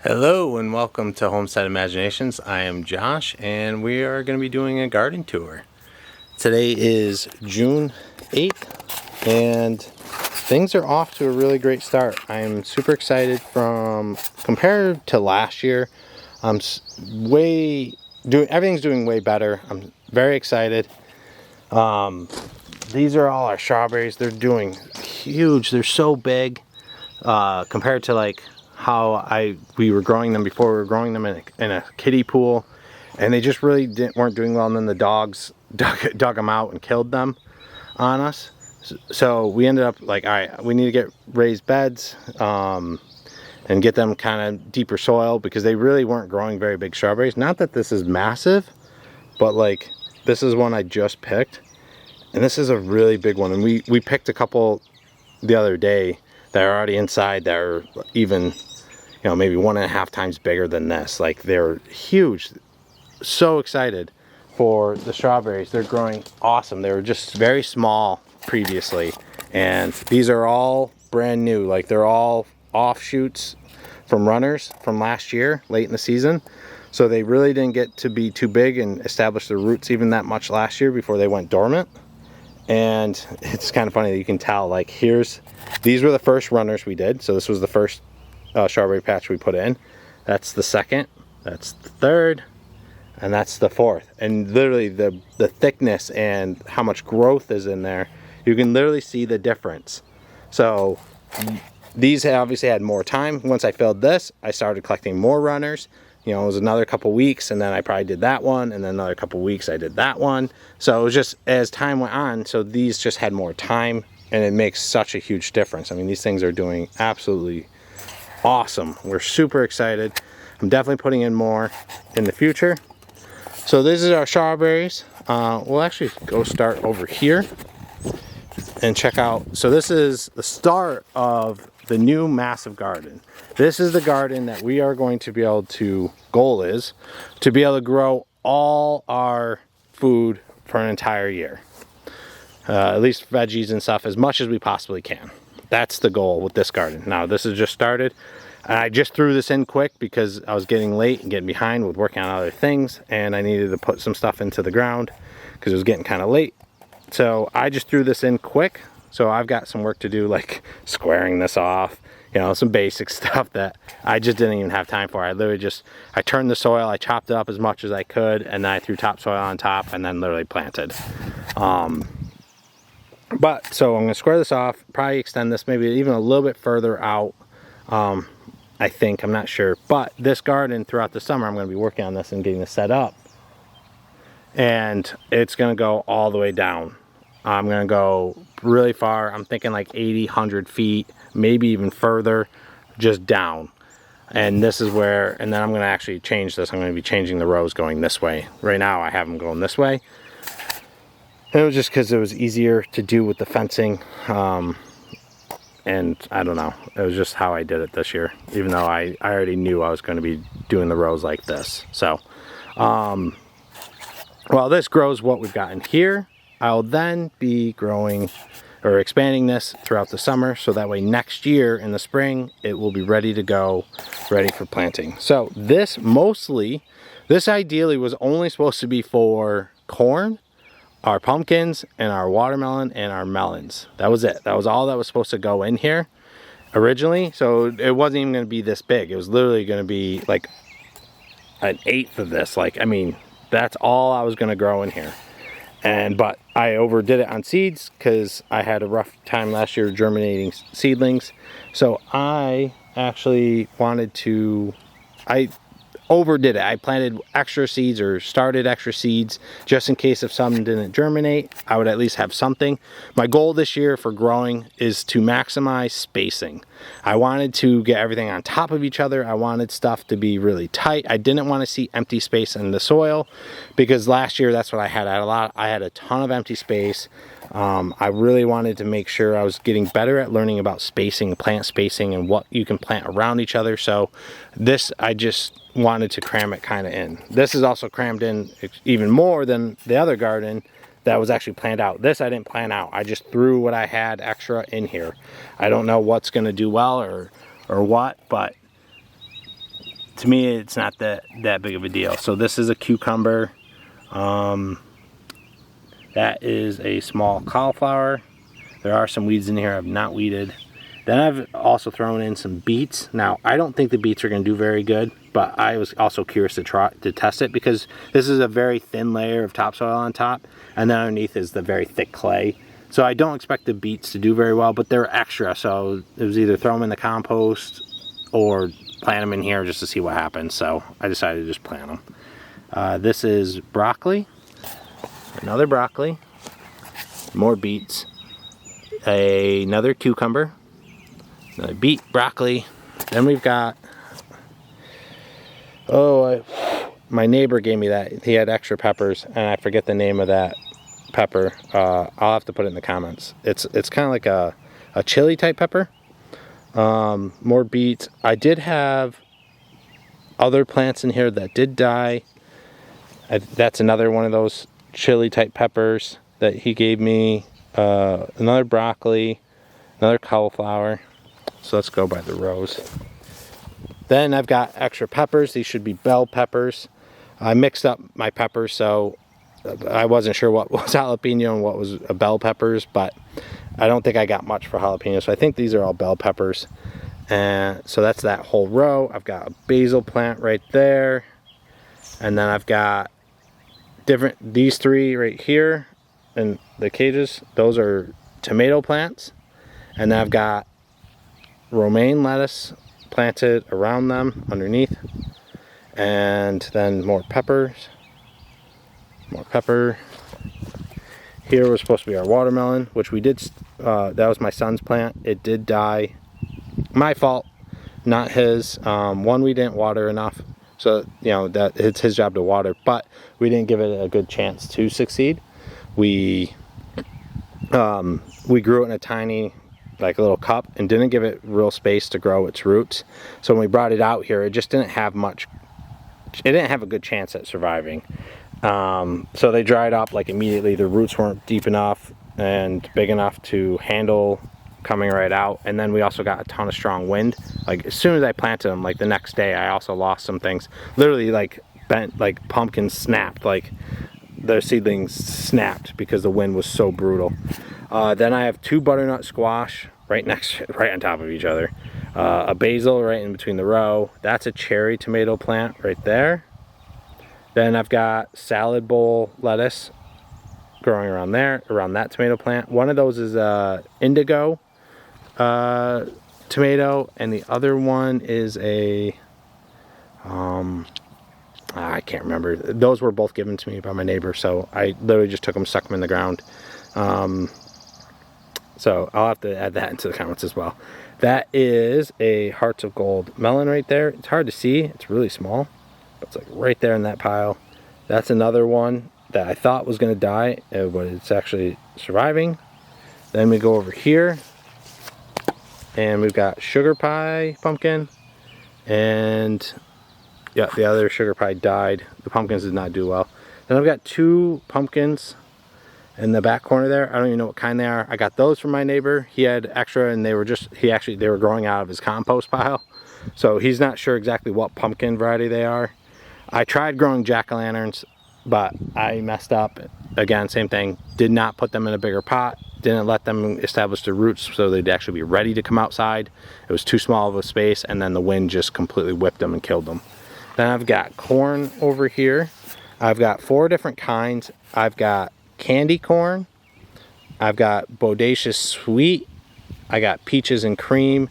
Hello and welcome to Homestead Imaginations. I am Josh and we are going to be doing a garden tour. Today is June 8th and things are off to a really great start. I'm super excited compared to last year. Everything's doing way better. I'm very excited. These are all our strawberries. They're doing huge. They're so big compared to like how we were growing them before. We were growing them in a kiddie pool, and they just really weren't doing well, and then the dogs dug them out and killed them on us. So we ended up like, all right, we need to get raised beds and get them kind of deeper soil, because they really weren't growing very big strawberries. Not that this is massive, but like this is one I just picked, and this is a really big one. And we picked a couple the other day that are already inside that are even, maybe 1.5 times bigger than this. Like, they're huge. So excited for the strawberries. They're growing awesome. They were just very small previously, and these are all brand new. Like, they're all offshoots from runners from last year, late in the season. So they really didn't get to be too big and establish their roots even that much last year before they went dormant. And it's kind of funny that you can tell, like, these were the first runners we did. So this was the first strawberry patch we put in. That's the second, that's the third, and that's the fourth. And literally the thickness and how much growth is in there, you can literally see the difference. So these obviously had more time. Once I filled this, I started collecting more runners. It was another couple weeks, and then I probably did that one, and then another couple weeks I did that one. So it was just as time went on, so these just had more time, and it makes such a huge difference. I mean, these things are doing absolutely awesome. We're super excited. I'm definitely putting in more in the future. So this is our strawberries. We'll actually go start over here and check out. So this is the start of the new massive garden. This is the garden that we are going to be able to, goal is to be able to grow all our food for an entire year. At least veggies and stuff, as much as we possibly can. That's the goal with this garden. Now, this has just started. I just threw this in quick because I was getting late and getting behind with working on other things, and I needed to put some stuff into the ground because it was getting kind of late. So I just threw this in quick. So I've got some work to do, like squaring this off, some basic stuff that I just didn't even have time for. I turned the soil, I chopped it up as much as I could, and then I threw topsoil on top and then literally planted. But so I'm gonna square this off, probably extend this maybe even a little bit further out. I think, I'm not sure. But this garden throughout the summer, I'm gonna be working on this and getting this set up. And it's gonna go all the way down. I'm gonna go really far. I'm thinking like 80, 100 feet, maybe even further, just down. And this is where, and then I'm gonna actually change this. I'm gonna be changing the rows going this way. Right now I have them going this way. And it was just because it was easier to do with the fencing. And I don't know, it was just how I did it this year, even though I already knew I was gonna be doing the rows like this. So, while this grows what we've got in here, I'll then be growing or expanding this throughout the summer, so that way next year in the spring it will be ready to go, ready for planting. So this ideally was only supposed to be for corn, our pumpkins, and our watermelon and our melons. That was it. That was all that was supposed to go in here originally. So it wasn't even going to be this big. It was literally going to be like 1/8 of this. Like, I mean, that's all I was going to grow in here. But I overdid it on seeds because I had a rough time last year germinating seedlings. So I actually I overdid it. I planted extra seeds or started extra seeds just in case if some didn't germinate, I would at least have something. My goal this year for growing is to maximize spacing. I wanted to get everything on top of each other. I wanted stuff to be really tight. I didn't want to see empty space in the soil, because last year that's what I had. I had a ton of empty space. I really wanted to make sure I was getting better at learning about spacing, plant spacing, and what you can plant around each other. So this, I just wanted to cram it kind of in. This is also crammed in even more than the other garden that was actually planned out. This I didn't plan out. I just threw what I had extra in here. I don't know what's going to do well or what, but to me it's not that big of a deal. So this is a cucumber. That is a small cauliflower. There are some weeds in here I've not weeded. Then I've also thrown in some beets. Now, I don't think the beets are going to do very good, but I was also curious to test it, because this is a very thin layer of topsoil on top, and then underneath is the very thick clay. So I don't expect the beets to do very well, but they're extra, so it was either throw them in the compost or plant them in here just to see what happens. So I decided to just plant them. This is broccoli, another broccoli, more beets, another cucumber, another beet, broccoli. Then we've got, my neighbor gave me that. He had extra peppers, and I forget the name of that pepper. I'll have to put it in the comments. It's kind of like a chili type pepper. More beets. I did have other plants in here that did die. That's another one of those chili type peppers that he gave me. Another broccoli, another cauliflower. So let's go by the rows. Then I've got extra peppers. These should be bell peppers. I mixed up my peppers, so I wasn't sure what was jalapeno and what was bell peppers, but I don't think I got much for jalapeno, so I think these are all bell peppers. And so that's that whole row. I've got a basil plant right there, and then I've got these three right here in the cages. Those are tomato plants, and then I've got romaine lettuce planted around them underneath, and then more peppers, more pepper. Here was supposed to be our watermelon, which we did, that was my son's plant. It did die. My fault, not his. One, we didn't water enough, so that it's his job to water, but we didn't give it a good chance to succeed. We grew it in a tiny, like a little cup, and didn't give it real space to grow its roots. So when we brought it out here, it just didn't have much, it didn't have a good chance at surviving. So they dried up like immediately. The roots weren't deep enough and big enough to handle coming right out. And then we also got a ton of strong wind. Like as soon as I planted them, like the next day, I also lost some things. Literally like bent, like pumpkins snapped, like their seedlings snapped because the wind was so brutal. Then I have two butternut squash right on top of each other. A basil right in between the row. That's a cherry tomato plant right there. Then I've got salad bowl lettuce growing around there, around that tomato plant. One of those is indigo tomato, and the other one is a, I can't remember. Those were both given to me by my neighbor, so I literally just took them, stuck them in the ground. So I'll have to add that into the comments as well. That is a Hearts of Gold melon right there. It's hard to see, it's really small. It's like right there in that pile. That's another one that I thought was going to die, but it's actually surviving. Then we go over here, and we've got sugar pie pumpkin, and yeah, the other sugar pie died. The pumpkins did not do well. Then I've got two pumpkins in the back corner there. I don't even know what kind they are. I got those from my neighbor. He had extra, and they were they were growing out of his compost pile. So he's not sure exactly what pumpkin variety they are. I tried growing jack-o'-lanterns, but I messed up. Again, same thing. Did not put them in a bigger pot. Didn't let them establish their roots so they'd actually be ready to come outside. It was too small of a space, and then the wind just completely whipped them and killed them. Then I've got corn over here. I've got 4 different kinds. I've got candy corn. I've got bodacious sweet. I got peaches and cream.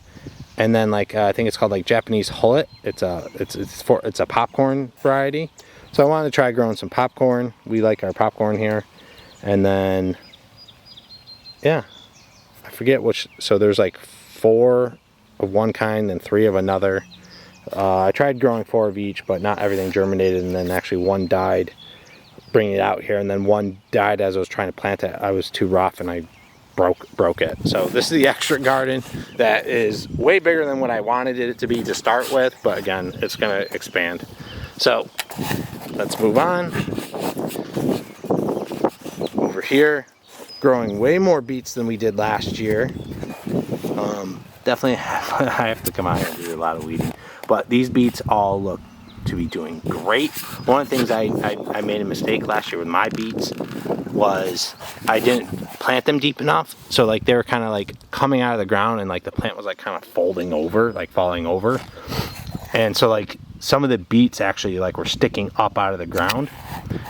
And then like I think it's called like Japanese hullet. It's a popcorn variety. So I wanted to try growing some popcorn. We like our popcorn here. And then yeah, I forget which. So there's like 4 of one kind and 3 of another. I tried growing 4 of each, but not everything germinated. And then actually one died bringing it out here, and then one died as I was trying to plant it. I was too rough and I broke it. So this is the extra garden that is way bigger than what I wanted it to be to start with, but again, it's going to expand. So let's move on. Over here, growing way more beets than we did last year. Definitely I have to come out here and do a lot of weeding. but these beets all look to be doing great. One of the things I made a mistake last year with my beets was I didn't plant them deep enough. So like they were kind of like coming out of the ground, and like the plant was like kind of folding over, like falling over. And so like some of the beets actually like were sticking up out of the ground.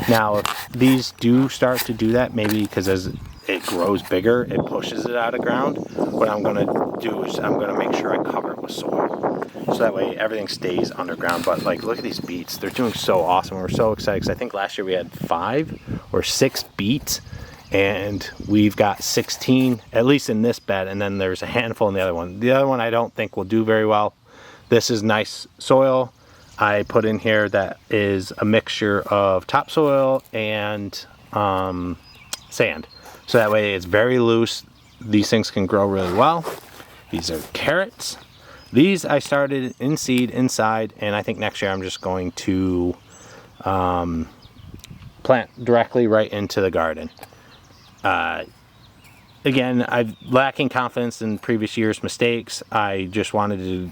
Now if these do start to do that, maybe because as it grows bigger, it pushes it out of ground, what I'm going to do is I'm going to make sure I cover it with soil, so that way everything stays underground. But like, look at these beets, they're doing so awesome. We're so excited because I think last year we had 5 or 6 beets, and we've got 16 at least in this bed, and then there's a handful in the other one. The other one I don't think will do very well. This is nice soil I put in here that is a mixture of topsoil and sand. So that way it's very loose. These things can grow really well. These are carrots. These I started in seed inside, and I think next year I'm just going to plant directly right into the garden. Again, I'm lacking confidence in previous year's mistakes. I just wanted to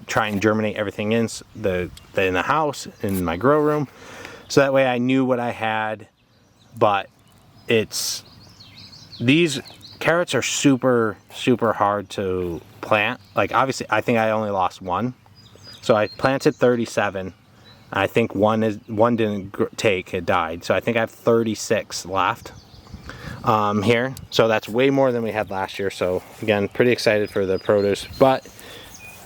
try and germinate everything in the house, in my grow room, so that way I knew what I had. But these carrots are super hard to plant. Like obviously I think I only lost 1, so I planted 37. I think one didn't take, it died, so I think I have 36 left here. So that's way more than we had last year. So again, pretty excited for the produce, but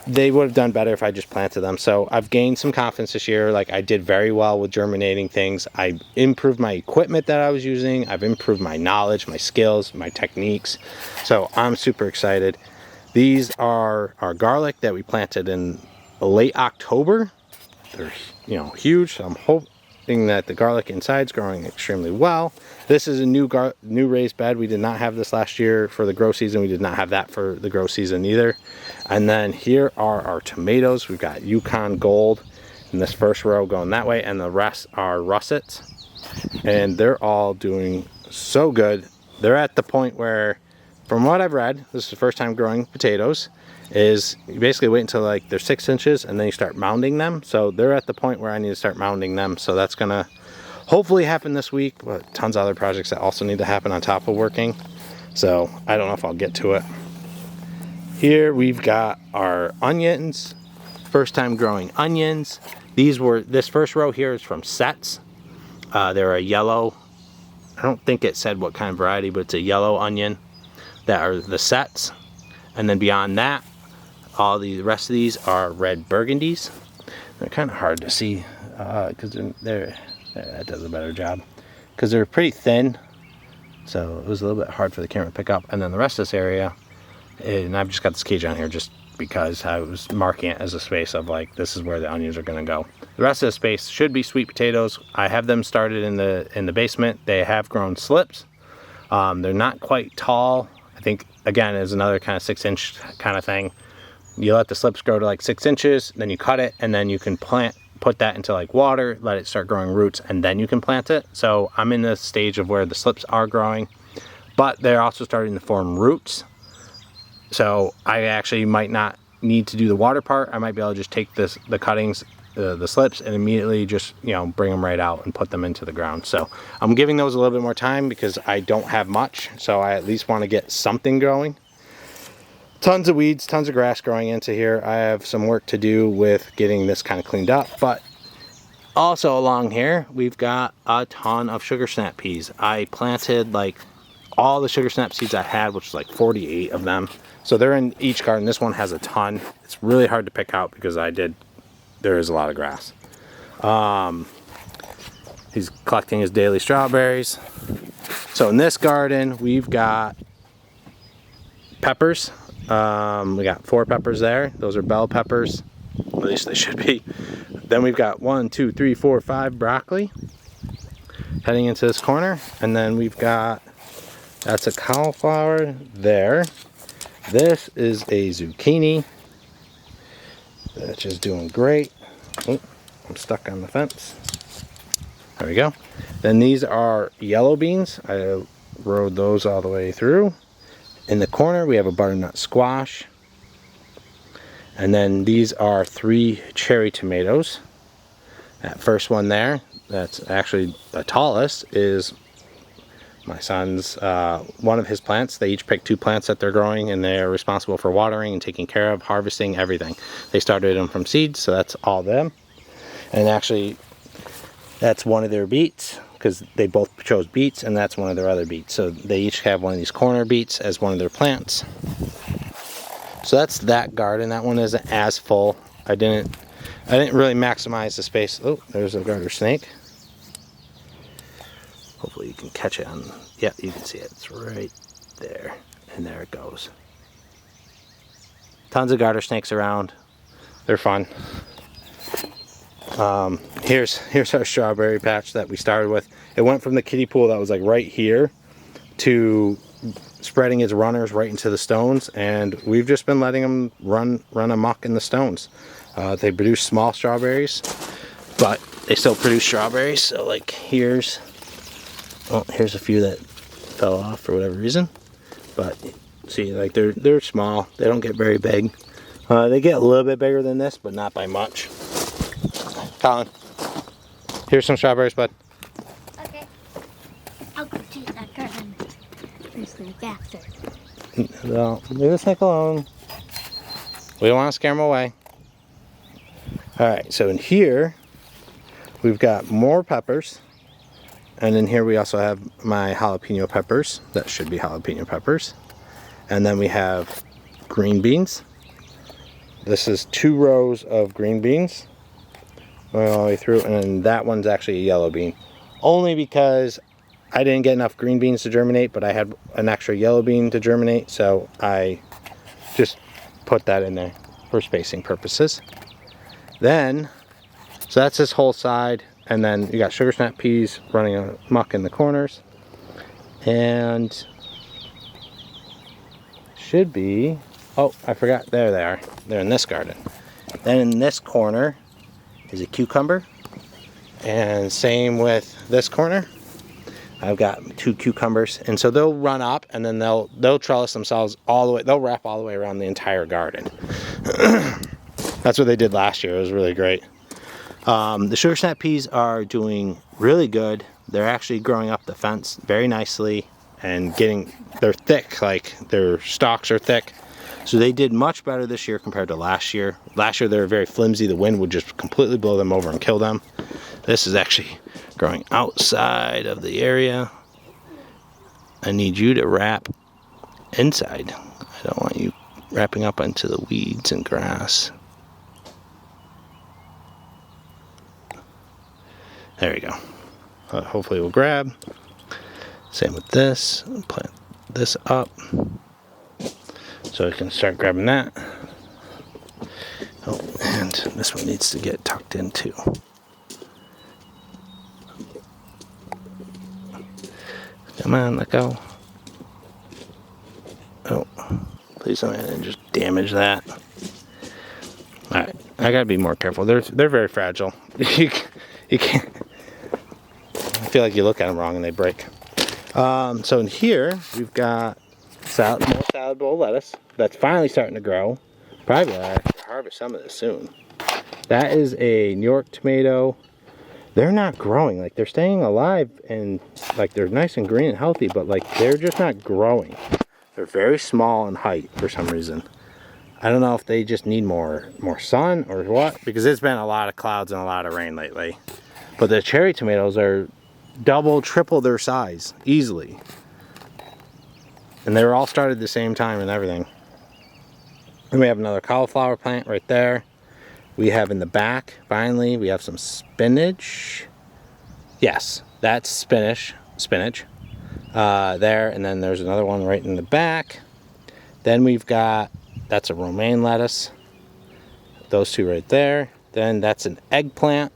they would have done better if I just planted them. So I've gained some confidence this year. Like I did very well with germinating things. I improved my equipment that I was using. I've improved my knowledge, my skills, my techniques. So I'm super excited. These are our garlic that we planted in late October. They're, you know, huge. So I'm hoping that the garlic inside is growing extremely well. This is a new raised bed. We did not have this last year for the grow season. We did not have that for the grow season either. And then here are our tomatoes. We've got Yukon Gold in this first row going that way, and the rest are russets. And they're all doing so good. They're at the point where, from what I've read, this is the first time growing potatoes, is you basically wait until like they're 6 inches and then you start mounding them. So they're at the point where I need to start mounding them. So that's gonna hopefully happen this week, but tons of other projects that also need to happen on top of working. So I don't know if I'll get to it. Here we've got our onions, first time growing onions. This first row here is from sets. They're a yellow, I don't think it said what kind of variety, but it's a yellow onion that are the sets. And then beyond that, all the rest of these are red burgundies. They're kind of hard to see because that does a better job, because they're pretty thin, so it was a little bit hard for the camera to pick up. And then the rest of this area, and I've just got this cage on here just because I was marking it as a space of like, this is where the onions are going to go. The rest of the space should be sweet potatoes. I have them started in the basement. They have grown slips. They're not quite tall. I think again is another kind of 6-inch kind of thing. You let the slips grow to like 6 inches, then you cut it, and then you can put that into like water, let it start growing roots, and then you can plant it. So I'm in the stage of where the slips are growing, but they're also starting to form roots. So I actually might not need to do the water part. I might be able to just take the cuttings, the slips, and immediately just, you know, bring them right out and put them into the ground. So I'm giving those a little bit more time because I don't have much, so I at least want to get something going. Tons of weeds, tons of grass growing into here. I have some work to do with getting this kind of cleaned up, but also along here we've got a ton of sugar snap peas. I planted like all the sugar snap seeds I had, which was like 48 of them. So they're in each garden. This one has a ton. It's really hard to pick out because there is a lot of grass. He's collecting his daily strawberries. So in this garden we've got peppers. We got 4 peppers there. Those are bell peppers, at least they should be. Then we've got 1, 2, 3, 4, 5 broccoli heading into this corner. And then we've got, that's a cauliflower there. This is a zucchini. That's just doing great. Oh, I'm stuck on the fence. There we go. Then these are yellow beans. I rode those all the way through. In the corner we have a butternut squash. And then these are 3 cherry tomatoes. That first one there, that's actually the tallest, is my son's, one of his plants. They each picked 2 plants that they're growing, and they're responsible for watering and taking care of, harvesting, everything. They started them from seeds, so that's all them. And actually, that's one of their beets, because they both chose beets, and that's one of their other beets. So they each have one of these corner beets as one of their plants. So that's that garden. That one isn't as full. I didn't really maximize the space. Oh, there's a garter snake. Hopefully you can catch it on, yeah, you can see it. It's right there. And there it goes. Tons of garter snakes around. They're fun. Here's our strawberry patch that we started with. It went from the kiddie pool that was like right here to spreading its runners right into the stones, and we've just been letting them run amok in the stones. They produce small strawberries, but they still produce strawberries. So like here's a few that fell off for whatever reason, but see, like they're small. They don't get very big. They get a little bit bigger than this, but not by much. Colin, here's some strawberries, bud. Okay. I'll go to that garden. Snake after. No, leave the snake alone. We don't want to scare him away. Alright, so in here we've got more peppers, and in here we also have my jalapeno peppers. That should be jalapeno peppers. And then we have green beans. This is 2 rows of green beans going all the way through, and then that one's actually a yellow bean, only because I didn't get enough green beans to germinate, but I had an extra yellow bean to germinate, so I just put that in there for spacing purposes. Then, so that's this whole side, and then you got sugar snap peas running amok in the corners, and should be, oh, I forgot, there they are. They're in this garden. Then in this corner is a cucumber, and same with this corner. I've got 2 cucumbers, and so they'll run up, and then they'll trellis themselves all the way. They'll wrap all the way around the entire garden. That's what they did last year. It was really great. The sugar snap peas are doing really good. They're actually growing up the fence very nicely, and they're thick. Like their stalks are thick. So they did much better this year compared to last year. Last year they were very flimsy. The wind would just completely blow them over and kill them. This is actually growing outside of the area. I need you to wrap inside. I don't want you wrapping up into the weeds and grass. There we go. Hopefully we'll grab. Same with this. Plant this up so I can start grabbing that. Oh, and this one needs to get tucked in too. Come on, let go. Oh, please don't just damage that. Alright, I gotta be more careful. They're very fragile. You can't. I feel like you look at them wrong and they break. So in here we've got more salad bowl lettuce that's finally starting to grow. Probably gonna harvest some of this soon. That is a New York tomato. They're not growing. Like, they're staying alive and like they're nice and green and healthy, but like they're just not growing. They're very small in height for some reason. I don't know if they just need more sun or what, because it's been a lot of clouds and a lot of rain lately. But the cherry tomatoes are double, triple their size easily. And they were all started at the same time and everything. And we have another cauliflower plant right there. We have in the back, finally, we have some spinach. Yes, that's spinach. There, and then there's another one right in the back. Then we've got, that's a romaine lettuce. Those 2 right there. Then that's an eggplant.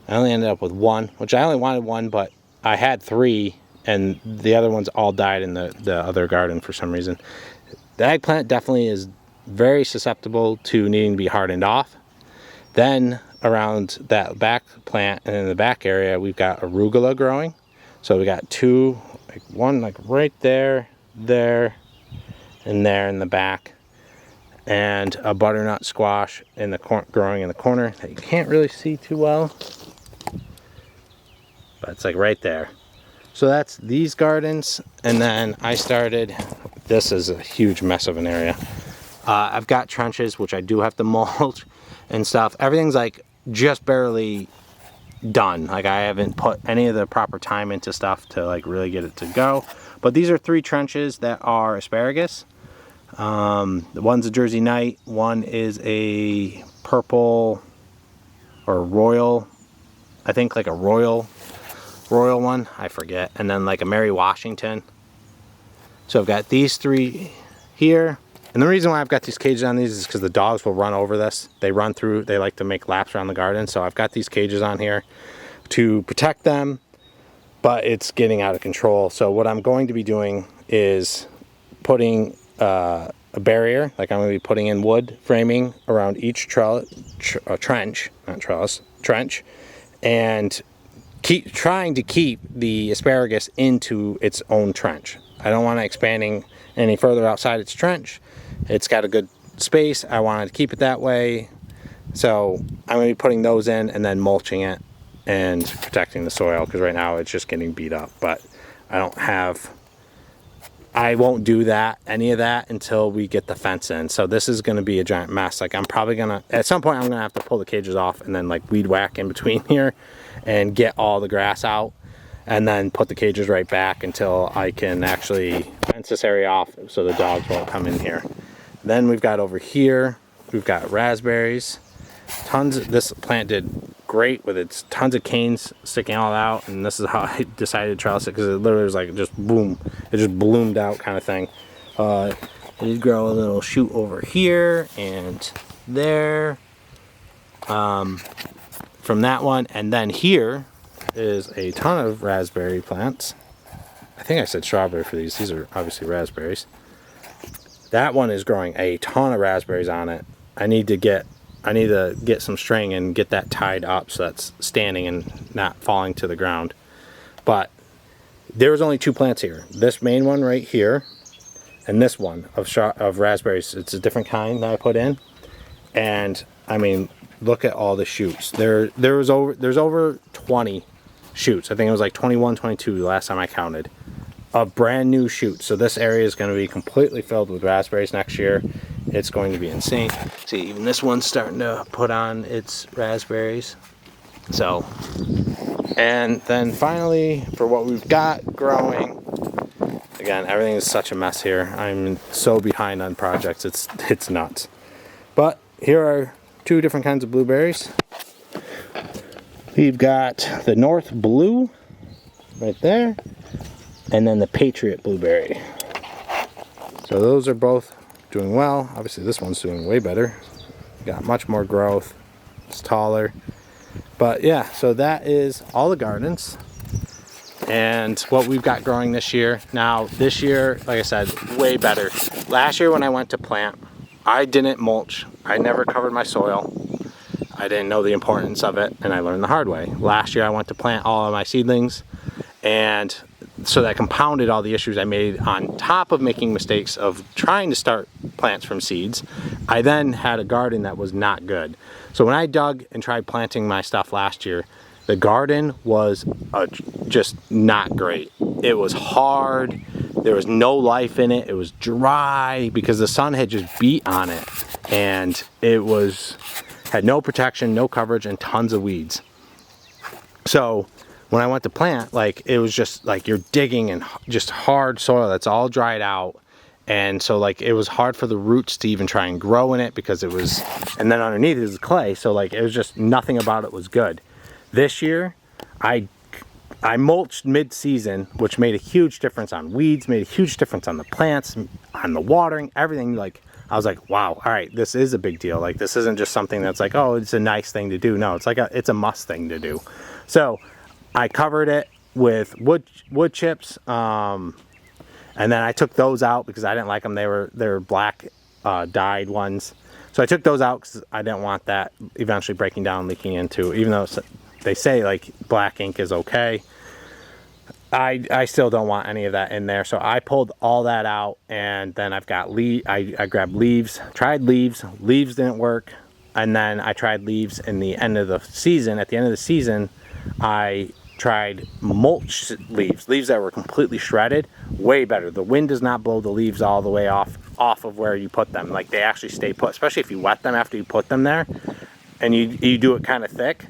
I only ended up with 1, which I only wanted 1, but I had 3, and the other ones all died in the other garden for some reason. The eggplant definitely is very susceptible to needing to be hardened off. Then around that back plant and in the back area, we've got arugula growing. So we got 2, like one like right there, and there in the back. and a butternut squash in the growing in the corner that you can't really see too well, but it's like right there. So that's these gardens, and then I started, this is a huge mess of an area. I've got trenches, which I do have to mulch and stuff. Everything's like just barely done. Like I haven't put any of the proper time into stuff to like really get it to go. But these are 3 trenches that are asparagus. One's a Jersey Night, one is a purple or royal, I think like a royal one, I forget, and then like a Mary Washington. So I've got these 3 here, and the reason why I've got these cages on these is because the dogs will run over this. They run through, they like to make laps around the garden, so I've got these cages on here to protect them, but it's getting out of control. So what I'm going to be doing is putting a barrier, like I'm going to be putting in wood framing around each trench, and trying to keep the asparagus into its own trench. I don't want it expanding any further outside its trench. It's got a good space. I wanted to keep it that way. So I'm going to be putting those in and then mulching it and protecting the soil, because right now it's just getting beat up. But I won't do any of that until we get the fence in. So this is going to be a giant mess. Like I'm probably going to, at some point I'm going to have to pull the cages off and then like weed whack in between here and get all the grass out, and then put the cages right back until I can actually fence this area off so the dogs won't come in here. Then we've got over here, we've got raspberries. This plant did great with its tons of canes sticking all out, and this is how I decided to trellis it, because it literally was like just boom, it just bloomed out kind of thing. It did grow a little shoot over here and there from that one, and then here is a ton of raspberry plants. I think I said strawberry for these. These are obviously raspberries. That one is growing a ton of raspberries on it. I need to get some string and get that tied up so that's standing and not falling to the ground. But there was only 2 plants here. This main one right here, and this one of raspberries. It's a different kind that I put in, and I mean, look at all the shoots. There's over 20 shoots. I think it was like 21, 22 the last time I counted, of brand new shoots. So this area is going to be completely filled with raspberries next year. It's going to be insane. See, even this one's starting to put on its raspberries. So, and then finally, for what we've got growing, again, everything is such a mess here. I'm so behind on projects, it's nuts. But here are 2 different kinds of blueberries. We've got the North Blue right there, and then the Patriot Blueberry. So those are both doing well. Obviously this one's doing way better. Got much more growth. It's taller. But yeah, so that is all the gardens and what we've got growing this year. Now this year, like I said, way better. Last year when I went to plant, I didn't mulch. I never covered my soil. I didn't know the importance of it, and I learned the hard way. Last year I went to plant all of my seedlings, and so that compounded all the issues I made on top of making mistakes of trying to start plants from seeds. I then had a garden that was not good. So when I dug and tried planting my stuff last year, the garden was just not great. It was hard. There was no life in it. It was dry because the sun had just beat on it, and it had no protection, no coverage, and tons of weeds. So when I went to plant, like, it was just like you're digging in just hard soil that's all dried out. And so like it was hard for the roots to even try and grow in it because it was, and then underneath it was clay. So like it was just, nothing about it was good. This year, I mulched mid-season, which made a huge difference on weeds, made a huge difference on the plants, on the watering, everything. Like, I was like, wow, all right, this is a big deal. Like, this isn't just something that's like, oh, it's a nice thing to do. No, it's like it's a must thing to do. So I covered it with wood chips, and then I took those out because I didn't like them. They were black dyed ones. So I took those out because I didn't want that eventually breaking down, leaking into, even though they say like black ink is okay. I still don't want any of that in there. So I pulled all that out, and then I've got I grabbed leaves, tried leaves. Leaves didn't work. And then I tried leaves in the end of the season. At the end of the season, I tried mulch leaves that were completely shredded. Way better. The wind does not blow the leaves all the way off of where you put them. Like, they actually stay put, especially if you wet them after you put them there and you do it kind of thick.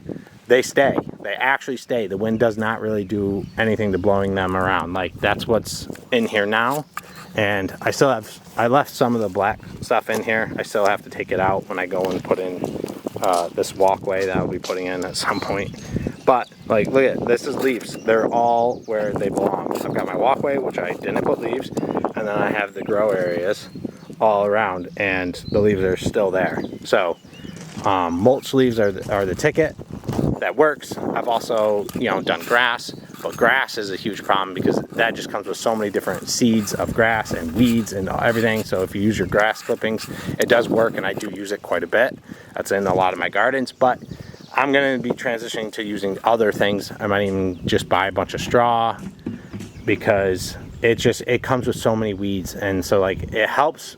They stay. They actually stay. The wind does not really do anything to blowing them around. Like, that's what's in here now. And I left some of the black stuff in here. I still have to take it out when I go and put in this walkway that I'll be putting in at some point. But, like, look at it. This is leaves. They're all where they belong. I've got my walkway, which I didn't put leaves, and then I have the grow areas all around, and the leaves are still there. So, mulch leaves are the ticket. That works. I've also, done grass, but grass is a huge problem because that just comes with so many different seeds of grass and weeds and everything. So if you use your grass clippings, it does work, and I do use it quite a bit. That's in a lot of my gardens, but I'm going to be transitioning to using other things. I might even just buy a bunch of straw because it comes with so many weeds, and so, like, it helps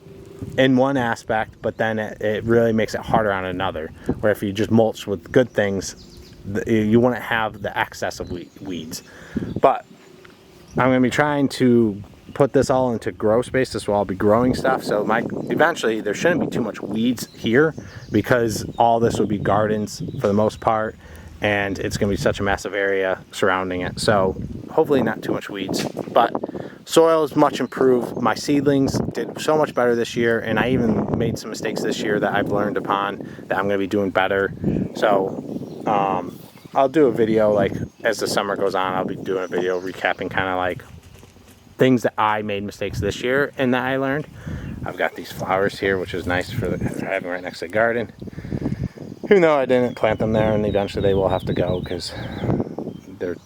in one aspect, but then it really makes it harder on another, where if you just mulch with good things, you wouldn't have the excess of weeds. But I'm going to be trying to put this all into grow space. This will all be growing stuff. So eventually there shouldn't be too much weeds here, because all this will be gardens for the most part, and it's going to be such a massive area surrounding it. So hopefully not too much weeds, but soil is much improved. My seedlings did so much better this year, and I even made some mistakes this year that I've learned upon that I'm going to be doing better. So I'll do a video, like, as the summer goes on. I'll be doing a video recapping kind of like things that I made mistakes this year and that I learned. I've got these flowers here, which is nice for having right next to the garden. Even though I didn't plant them there, and eventually they will have to go because they're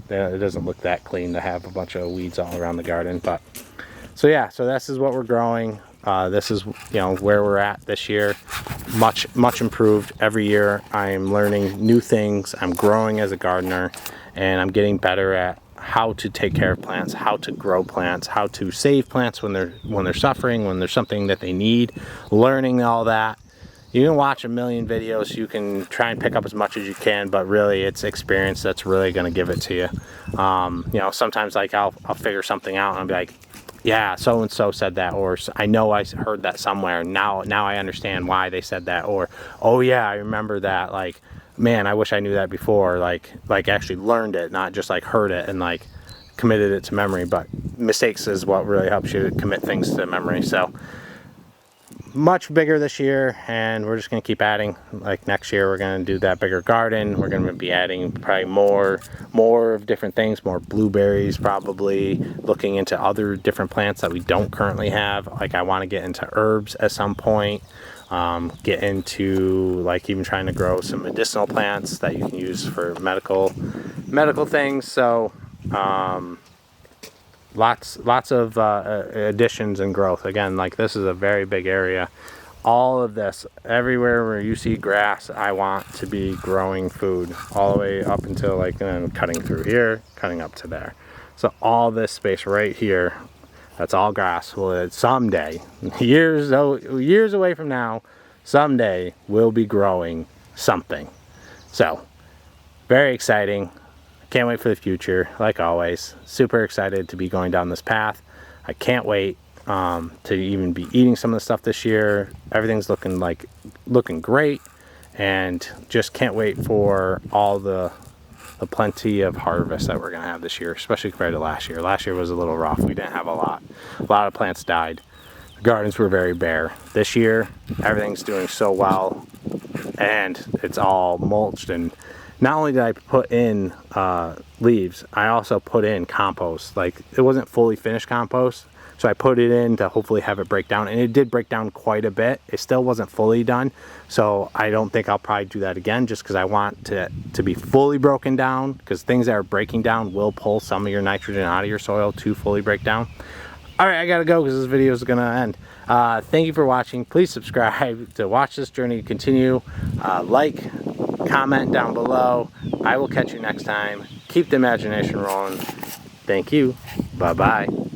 it doesn't look that clean to have a bunch of weeds all around the garden. But so yeah, so this is what we're growing. This is where we're at this year. Much improved. Every year I'm learning new things. I'm growing as a gardener, and I'm getting better at how to take care of plants, how to grow plants, how to save plants when they're suffering, when there's something that they need. Learning all that. You can watch a million videos, you can try and pick up as much as you can, but really it's experience that's really going to give it to you. Sometimes, like, I'll figure something out and I'll be like, yeah, so and so said that, or I know I heard that somewhere. Now I understand why they said that, or oh yeah, I remember that. Like, man, I wish I knew that before. Like actually learned it, not just like heard it and like committed it to memory. But mistakes is what really helps you commit things to memory. So much bigger this year, and we're just going to keep adding. Like, next year we're going to do that bigger garden. We're going to be adding probably more of different things, more blueberries, probably looking into other different plants that we don't currently have. Like, I want to get into herbs at some point, get into, like, even trying to grow some medicinal plants that you can use for medical things. So lots of additions and growth. Again, like, this is a very big area. All of this, everywhere where you see grass, I want to be growing food all the way up until, like, cutting through here, cutting up to there. So all this space right here, that's all grass. Well, someday, years away from now, someday we'll be growing something. So very exciting. Can't wait for the future. Like always, super excited to be going down this path. I can't wait to even be eating some of the stuff this year. Everything's looking great, and just can't wait for all the plenty of harvest that we're gonna have this year, especially compared to last year. Last year was a little rough. We didn't have a lot of plants died. The gardens were very bare. This year everything's doing so well, and it's all mulched. And not only did I put in leaves, I also put in compost. Like, it wasn't fully finished compost, so I put it in to hopefully have it break down, and it did break down quite a bit. It still wasn't fully done, so I don't think I'll probably do that again, just because I want to be fully broken down, because things that are breaking down will pull some of your nitrogen out of your soil to fully break down. All right, I gotta go because this video is gonna end. Thank you for watching. Please subscribe to watch this journey continue. Like, comment down below. I will catch you next time. Keep keep the imagination rolling. Thank you. Bye-bye.